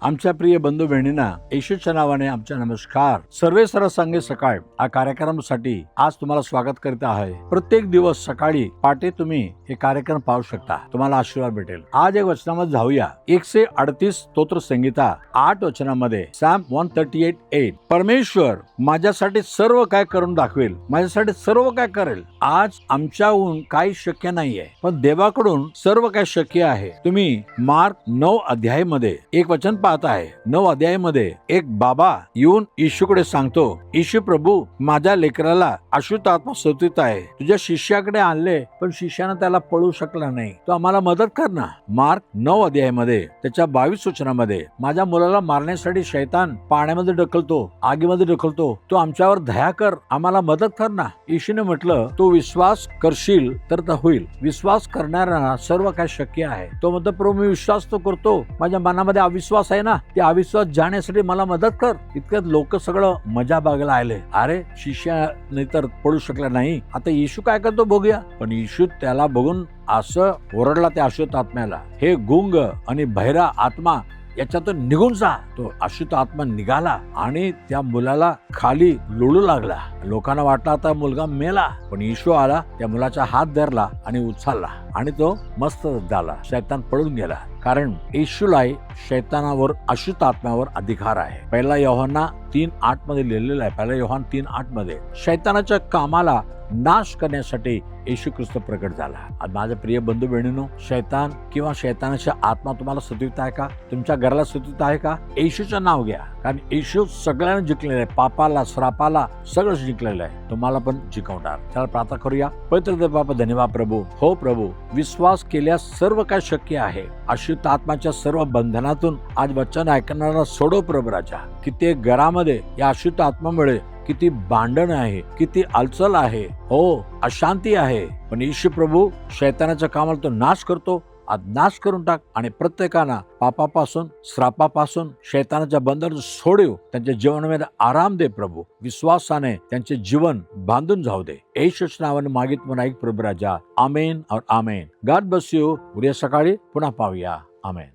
आमच्या प्रिय बंधू बहिणींना येशूच्या नावाने आमचा नमस्कार. सर्वे सरसंघे सकाळ या कार्यक्रमासाठी आज तुम्हाला स्वागत करत आहे. प्रत्येक दिवस सकाळी पहाटे तुम्ही हे कार्यक्रम पाहू शकता, तुम्हाला आशीर्वाद भेटेल. आज एक वचनामध्ये जाऊया. 138 स्तोत्र संगीता 8 वचनामध्ये Psalm 138:8 परमेश्वर माझ्यासाठी सर्व काय करून दाखवेल, माझ्यासाठी सर्व काय करेल. आज आमच्याहून काही शक्य नाहीये, पण देवाकडून सर्व काय शक्य आहे. तुम्ही मार्क 9 अध्यायामध्ये एक वचन पाहत आहे. 9 अध्यायामध्ये एक बाबा येऊन येशूकडे सांगतो, येशू प्रभू, माझ्या लेकराला अशुद्ध आत्मा सतत आहे, तुझ्या शिष्याकडे आणले पण शिष्यानं त्याला पळू शकला नाही, तो आम्हाला मदत कर ना. मार्क 9 अध्यायामध्ये त्याच्या 22 वचनामध्ये माझ्या मुलाला मारण्यासाठी शैतान पाण्यामध्ये ढकलतो, आगीमध्ये ढकलतो, तो आमच्यावर दया कर, आम्हाला मदत कर ना. येशूने म्हटलं, तू विश्वास करशील तर होईल. विश्वास करणाऱ्यांना सर्व काय शक्य आहे. तो म्हणतो, प्रभू मी विश्वास तो करतो, माझ्या मनामध्ये अविश्वास आहे ना, ते अविश्वास जाण्यासाठी मला मदत कर. इतक्यात लोक सगळं मजा बघायला आले. अरे शिष्याने तर पडू शकला नाही, आता येशू काय करतो बघूया. पण येशू त्याला बघून असं ओरडला त्या अशुद्ध आत्म्याला, हे गुंग आणि बहिरा आत्मा याच्यातून निघून जा. तो अशुद्ध आत्मा निघाला आणि त्या मुलाला खाली लोळू लागला. लोकांना वाटलं आता मुलगा मेला, पण येशू आला, त्या मुलाचा हात धरला आणि उचलला आणि तो मस्त झाला. शैतान पळून गेला. कारण येशूला शैतानावर अशुद्ध आत्म्यावर अधिकार आहे. पहिला योहाना 3:8 मध्ये लिहिलेलं आहे. पहिला योहान 3:8 मध्ये शैतानाच्या कामाला नाश करण्यासाठी येशू ख्रिस्त प्रकट झाला. आज माझ्या प्रिय बंधू बहिणींनो, शैतान किंवा शैतानाचा आत्मा तुम्हाला सतवित आहे का? तुमच्या घराला सतवित आहे का? येशूचं नाव घ्या, कारण येशू सगळ्यांना जिंकलेलं आहे. पापाला, श्रापाला सगळं जिंकलेलं आहे. तुम्हाला पण जिंकवणार. चला प्रार्थना करूया. पवित्र देव बाबा, धन्यवाद प्रभू. हो प्रभू, विश्वास केल्यास सर्व काय शक्य आहे. अशुद्ध आत्माच्या सर्व बंधनातून आज वचन ऐकणारा सोडव प्रभू राजा. किती घरामध्ये या अशुद्ध आत्म्यामुळे किती भांडण आहे, किती अलचल आहे, हो अशांती आहे, पण येशू प्रभू शैतानाच्या कामाला तो नाश करतो. आज नाश करून टाक आणि प्रत्येकाला पापापासून, श्रापापासून, शैतानाच्या बंधन सोडव. त्यांच्या जीवनामध्ये आराम दे प्रभू. विश्वासाने त्यांचे जीवन बांधून जाऊ दे. येशूच्या नावाने मागित म्हणून ऐक प्रभू राजा. आमेन और आमेन. God bless you. उद्या सकाळी पुन्हा पाहूया. आमेन.